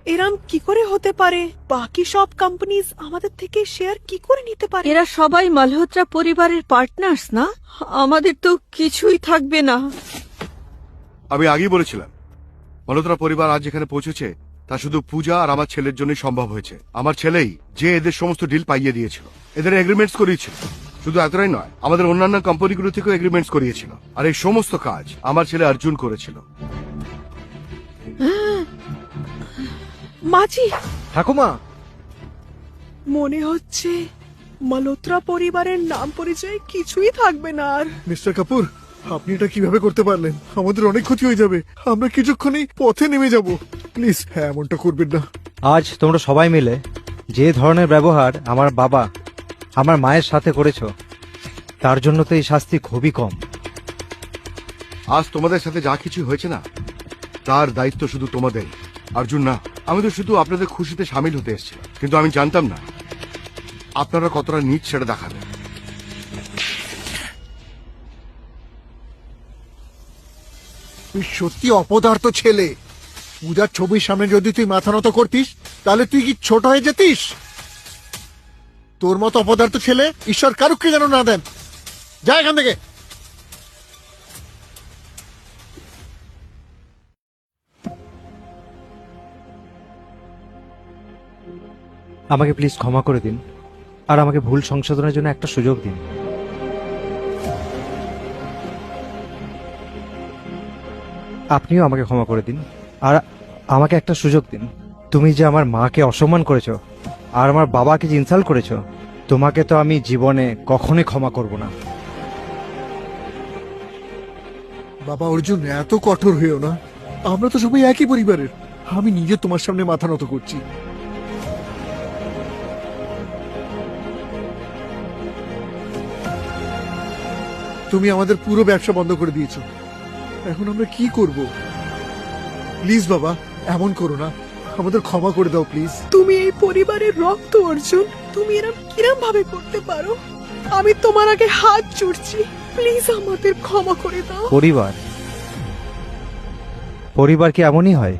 এরম কি করে হতে পারে? বাকি সব কোম্পানিজ আমাদের থেকে শেয়ার কি করে নিতে পারে? এরা সবাই মালহোত্রা পরিবারের পার্টনার্স না? আমাদের তো কিছুই থাকবে না। আমি আগেই বলেছিলাম মালহোত্রা পরিবার আজ যেখানে পৌঁছেছে তা শুধু পূজা আর আমার ছেলের জন্যই সম্ভব হয়েছে। আমার ছেলেই যে এদের সমস্ত ডিল পাইয়ে দিয়েছিল, এদের এগ্রিমেন্টস করিয়েছিল। শুধু এতটাই নয়, আমাদের অন্যান্য কোম্পানিগুলো থেকেও এগ্রিমেন্টস করিয়েছিল। আর এই সমস্ত কাজ আমার ছেলে অর্জুন করেছিল। মাঝি, ঠাকুমা, মনে হচ্ছে মালহোত্রা পরিবারের নাম পরিচয় কিছুই থাকবে না আর। মিস্টার কাপুর, আপনি এটা কিভাবে করতে পারলেন? আমাদের অনেক ক্ষতি হয়ে যাবে। আমরা কিছুক্ষণেই পথে নেমে যাব। প্লিজ, হ্যাঁ, এমনটা করবেন না। আজ তোমরা সবাই মিলে যে ধরনের ব্যবহার আমার বাবা আমার মায়ের সাথে করেছো, তার জন্য তো এই শাস্তি খুবই কম। আজ তোমাদের সাথে যা কিছু হয়েছে না, তার দায়িত্ব শুধু তোমাদের, অর্জুন না। আমি তো শুধু আপনাদের খুশিতে সামিল হতে এসেছিলাম, কিন্তু আমি জানতাম না আপনারা কতটা নিচ ছেড়ে দেখাবেন। তুই সত্যি অপদার্থ ছেলে। পূজার ছবির সামনে যদি তুই মাথা নত করতিস, তাহলে তুই কি ছোট হয়ে যেতিস? তোর মতো অপদার্থ ছেলে ঈশ্বর কারুকে যেন না দেন। যা এখান থেকে। আমাকে প্লিজ ক্ষমা করে দিন, আর আমাকে ভুল সংশোধনের জন্য একটা সুযোগ দিন। আপনিও আমাকে ক্ষমা করে দিন, আর আমাকে একটা সুযোগ দিন। তুমি যে আমার মাকে অসম্মান করেছো আর আমার বাবাকে যে ইনসাল্ট করেছো, তোমাকে তো আমি জীবনে কখনোই ক্ষমা করব না। বাবা অর্জুন, এত কঠোর হয়েও না। আমরা তো সবাই একই পরিবারের। আমি নিজে তোমার সামনে মাথা নত করছি। তুমি আমাদের পুরো ব্যবসা বন্ধ করে দিয়েছো। এখন আমরা কি করব? প্লিজ বাবা, এমন করো না। আমাদের ক্ষমা করে দাও প্লিজ। তুমি এই পরিবারের রক্ত, অর্জুন। তুমি এরম কিরম ভাবে করতে পারো? আমি তোমার আগে হাত জুড়ছি, প্লিজ আমাদের ক্ষমা করে দাও। পরিবার পরিবার কি এমনই হয়?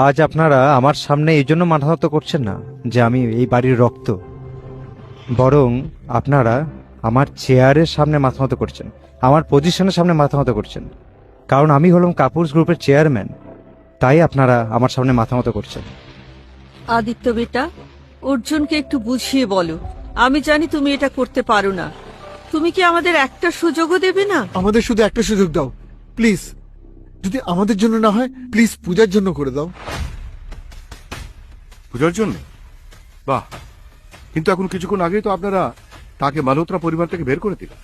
আজ আপনারা আমার সামনে এই জন্য মাথা নত করছেন না যে আমি এই বাড়ির রক্ত, বরং আপনারা আমার চেয়ারের সামনে মাথা নত করছেন, আমার পজিশনের সামনে মাথা নত করছেন। কারণ আমি হলাম কাপুরস গ্রুপের চেয়ারম্যান, তাই আপনারা আমার সামনে মাথা নত করছেন। আদিত্য বেটা, অর্জুনকে একটু বুঝিয়ে বলো। আমি জানি তুমি এটা করতে পারো না। তুমি কি আমাদের একটা সুযোগও দেবে না? আমাদের শুধু একটা সুযোগ দাও প্লিজ। যদি আমাদের জন্য না হয়, প্লিজ পূজার জন্য করে দাও। পূজার জন্য? বাহ, কিন্তু এখন কিছুক্ষণ আগেই তো আপনারা তাকে মালহোত্রা পরিবার থেকে বের করে দিলেন।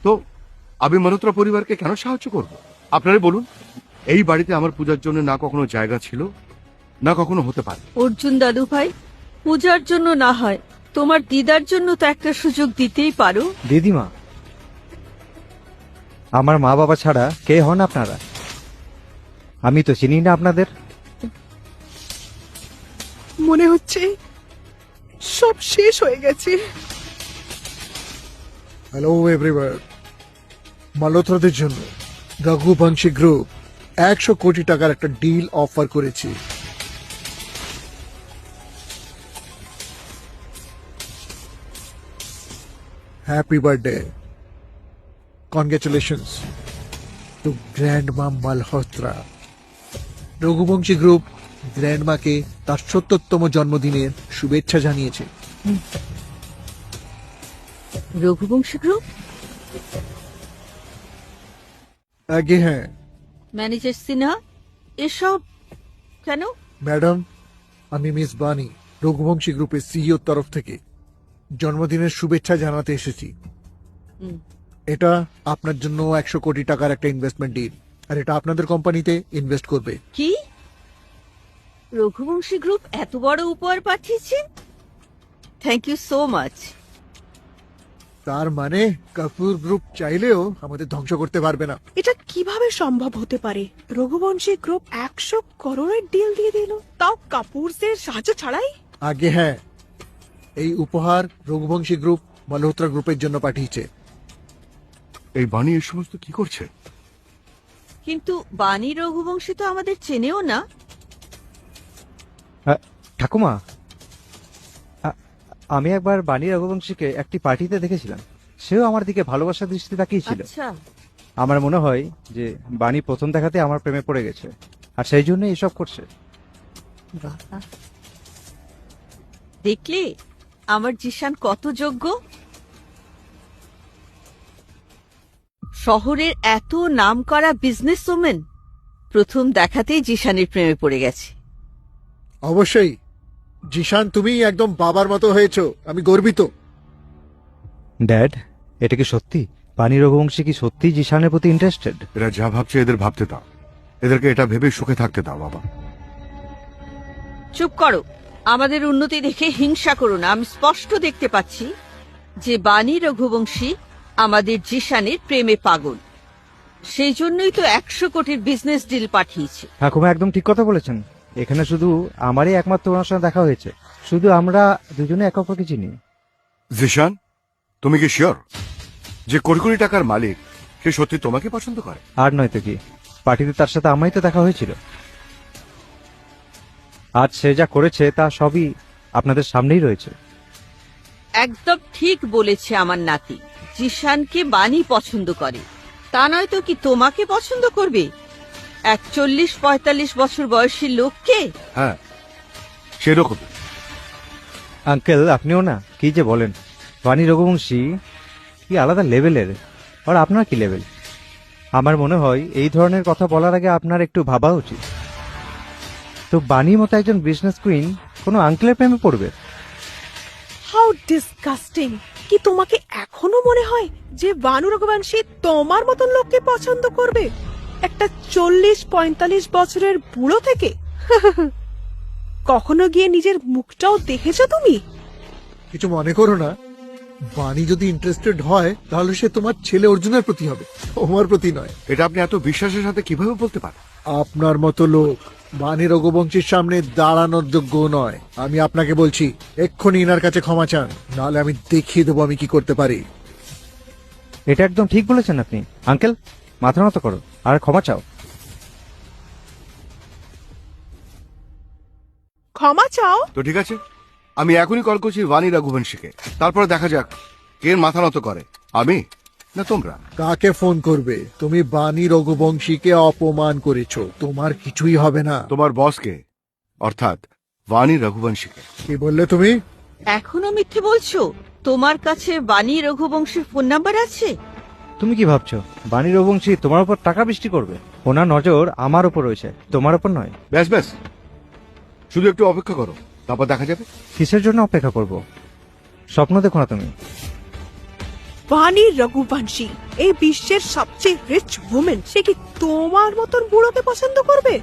তো আমি মালহোত্রা পরিবারকে কেন সাহায্য করব? আপনারাই বলুন। এই বাড়িতে আমার পূজার জন্য না কখনো জায়গা ছিল, না কখনো হতে পারে। অর্জুন দাদু ভাই, পূজার জন্য না হয় তোমার দিদার জন্য তো একটা সুযোগ দিতেই পারো। দিদিমা, আমার মা বাবা ছাড়া কে হন আপনারা? আমি তো চিনি না আপনাদের। মনে হচ্ছে সব শেষ হয়ে গেছে। হ্যালো এভরিওয়ান, মালহোত্রাদের জন্য রঘুবংশী গ্রুপ 100 কোটি টাকার একটা ডিল অফার করেছি। Happy birthday, congratulations to grandma Malhotra. Raghuvanshi group গ্র্যান্ডমাকে তার 70তম জন্মদিনের শুভেচ্ছা জানিয়েছে। রঘুবংশী গ্রুপ? আগে হ্যাঁ ম্যানেজার সিনহা, এসব কেন? ম্যাডাম, আমি মিস বানি রঘুবংশী গ্রুপের সিইওর তরফ থেকে জন্মদিনের শুভেচ্ছা জানাতে এসেছি। এটা আপনার জন্য 100 কোটি টাকার একটা ইনভেস্টমেন্ট ডিল, আর এটা আপনাদের কোম্পানিতে ইনভেস্ট করবে। কি? রঘুবংশী গ্রুপ এত বড় উপহার পাঠিয়েছে? Thank you so much. তার মানে কাপুর গ্রুপ চাইলেও আমাদের ধ্বংস করতে পারবে না। এটা কিভাবে সম্ভব হতে পারে? রঘুবংশী গ্রুপ 100 করোড়ের ডিল দিয়ে দিল, তাও কাপুরদের সাহায্য ছাড়াই। আগে হ্যাঁ, এই উপহার রঘুবংশী গ্রুপ মালহোত্রা গ্রুপের জন্য পাঠিয়েছে। এই বাণী এই সমস্ত কি করছে? কিন্তু বাণী রঘুবংশী তো আমাদের চেনেও না। ঠাকুমা, আমি একবার বাণী রঘুবংশীকে একটি পার্টিতে দেখেছিলাম। সেও আমার দিকে ভালোবাসার দৃষ্টি তাকিয়েছিল। আচ্ছা, আমার মনে হয় যে বাণী প্রথম দেখাতে আমার প্রেমে পড়ে গেছে, আর সেই জন্য এসব করছে। বাবা, দেখলে আমার জিশান কত যোগ্য। শহরের এত নামকরা বিজনেস ওমেন প্রথম দেখাতেই জিশানের প্রেমে পড়ে গেছে। অবশ্যই জিশান, তুমি একদম বাবার মতো হয়েছো, আমি গর্বিত। ড্যাড, এটা কি সত্যি? বাণী রঘুবংশী কি সত্যি জিশানের প্রতি ইন্টারেস্টেড? এরা যা ভাবছে এদের ভাবতে দাও, এদেরকে এটা ভেবে সুখে থাকতে দাও বাবা। চুপ করো, আমাদের উন্নতি দেখে হিংসা করো না। আমি স্পষ্ট দেখতে পাচ্ছি যে বাণী রঘুবংশী আমাদের জিশানের প্রেমে পাগল। সেই জন্যই তো 100 কোটির বিজনেস ডিল পাঠিয়েছে। ঠাকুমা একদম ঠিক কথা বলেছেন। এখানে শুধু আমারই একমাত্র ওনার সঙ্গে দেখা হয়েছে, শুধু আমরা দুজনে একে অপরকে চিনি। জিশান, তুমি কি শিওর যে কোটি কোটি টাকার মালিক সে সত্যি তোমাকে পছন্দ করে? আর নয়তো কি, পার্টিতে তার সাথে আমারই তো দেখা হয়েছিল। আজ সে যা করেছে তা সবই আপনাদের সামনেই রয়েছে। একদম ঠিক বলেছে আমার নাতি। জিশানকে বাণী পছন্দ করে, তা নয় তো কি তোমাকে পছন্দ করবে? 40-45 বছর বয়সী লোককে? হ্যাঁ, সেরকম। আঙ্কেল, আপনিও না, কি যে বলেন। বাণী রঘুবংশী কি আলাদা লেভেলের, আর আপনার কি লেভেল? আমার মনে হয় এই ধরনের কথা বলার আগে আপনার একটু ভাবা উচিত। তো বাণীর মতো একজন বিজনেস কুইন কোনো আঙ্কেলের প্রেমে পড়বে? How disgusting! কি তোমাকে এখনো মনে হয় যে বানু রঘুবংশী তোমার মতন লোককে পছন্দ করবে? একটা 40-45 বছরের বুড়ো থেকে? কখনো গিয়ে নিজের মুখটাও দেখেছো তুমি? কিছু মনে করো না, বাণী যদি ইন্টারেস্টেড হয় তাহলে সে তোমার ছেলে অর্জুনের প্রতি হবে, তোমার প্রতি নয়। এটা আপনি এত বিশ্বাসের সাথে কিভাবে বলতে পারেন? আপনার মতো লোক বাণী রঘুবংশীর সামনে দাঁড়ানোর যোগ্য নয়। আমি আপনাকে বলছি, এক্ষুনি ইনার কাছে ক্ষমা চান, নাহলে আমি দেখিয়ে দেবো আমি কি করতে পারি। এটা একদম ঠিক বলেছেন আপনি। আঙ্কেল, মাথা নত করো আর ক্ষমা চাও। ক্ষমা চাও? তো ঠিক আছে, আমি এখনই কল করছি বাণী রঘুবংশীকে, তারপরে দেখা যাক কে মাথা নত করে, আমি না তোমরা। কাকে ফোন করবে? তুমি বাণী রঘুবংশীকে অপমান করেছো, তোমার কিছুই হবে না। তোমার বসকে, অর্থাৎ বাণী রঘুবংশীকে। কি বললে তুমি? এখনো মিথ্যে বলছো? তোমার কাছে বাণী রঘুবংশীর ফোন নাম্বার আছে? তুমি কি ভাবছো বাণী রঘুবংশী তোমার উপর টাকা বৃষ্টি করবে? ওনার নজর আমার উপর রয়েছে, তোমার উপর নয়। ব্যাস ব্যাস, শুধু একটু অপেক্ষা করো, তারপর দেখা যাবে। কিসের জন্য অপেক্ষা করব? স্বপ্ন দেখো না তুমি। বাণী রঘুবংশী এই বিশ্বের সবচেয়ে রিচ ওমেন, সে কি তোমার মতন বুড়োকে পছন্দ করবে?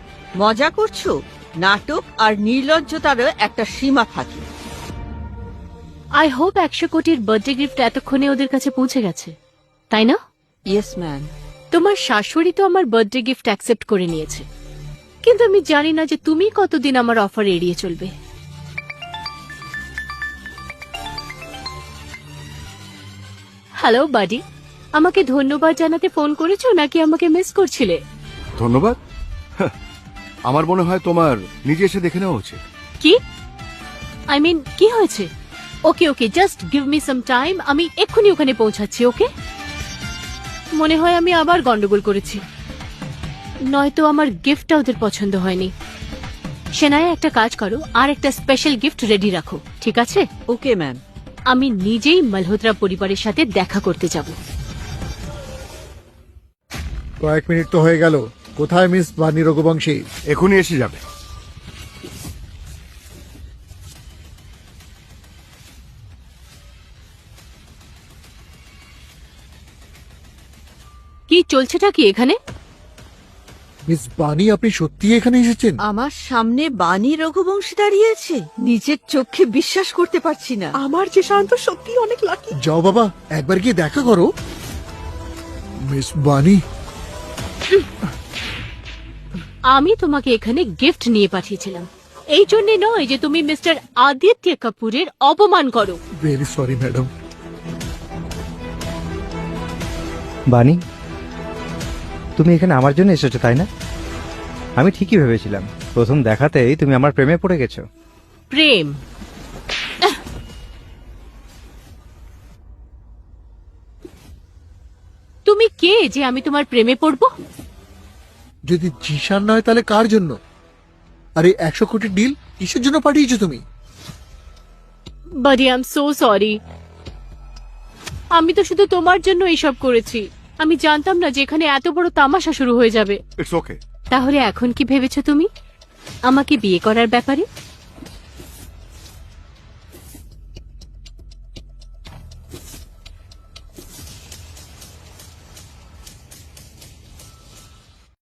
মজা করছো? নাটক আর নির্লজ্জতারও একটা সীমা থাকে। আই হোপ 100 কোটির বার্থডে গিফট এতক্ষণে ওদের কাছে পৌঁছে গেছে, তাই না? Yes ma'am. তোমার শাশুড়ি তো আমার বার্থডে গিফট অ্যাকসেপ্ট করে নিয়েছে, কিন্তু আমি জানি না যে তুমি কতদিন আমার অফার এড়িয়ে চলবে। হ্যালো বাডি, আমাকে ধন্যবাদ জানাতে ফোন করেছো নাকি আমাকে মিস করছিলে? ধন্যবাদ? হ্যাঁ, আমার মনে হয় তোমার নিজে এসে দেখে নেওয়া উচিত। কি? আই মিন, কি হয়েছে? Okay okay, just give me some time, আমি এক্ষুনি ওখানে পৌঁছাচ্ছি। ওকে? মনে হয় আমি আবার গন্ডগোল করেছি, নয়তো আমার গিফটটা ওদের পছন্দ হয়নি। সেনায় একটা কাজ করো, আর একটা স্পেশাল গিফট রেডি রাখো, ঠিক আছে? Okay ma'am. আমি নিজেই মালহোত্রা পরিবারের সাথে দেখা করতে যাব। কয়েক মিনিট তো হয়ে গেল, কোথায় মিস বাণী রঘুবংশী? এখনই এসে যাবে। কি চলছেটা কি এখানে? মিস বাণী, আপনি সত্যি এখানে এসেছেন? আমার সামনে বাণী রঘুবংশী দাঁড়িয়েছে, নিজের চোখে বিশ্বাস করতে পারছি না। আমার যে শান্ত সত্যি অনেক লাকি। যাও বাবা, একবার গিয়ে দেখা করো। মিস বাণী, আমি তোমাকে এখানে গিফট নিয়ে পাঠিয়েছিলাম, এই জন্য নয় যে তুমি মিস্টার আদিত্য কাপুরের অপমান করো। Very sorry madam. বাণী, তুমি এখানে আমার জন্য এসেছো তাই না? আমি ঠিকই ভেবেছিলাম, প্রথম দেখাতেই তুমি আমার প্রেমে পড়ে গেছো। প্রেম? তুমি কে যে আমি তোমার প্রেমে পড়বো? যদি জিশান নয় তাহলে কার জন্য? আরে 100 কোটি ডিল কিসের জন্য পাঠিয়েছো তুমি? বাডি আই এম সো সরি। আমি তো শুধু তোমার জন্য এইসব করেছি। আমি জানতাম না যে এখানে এত বড় তামাশা শুরু হয়ে যাবে। It's okay. তাহলে এখন কি ভেবেছো তুমি আমাকে বিয়ে করার ব্যাপারে?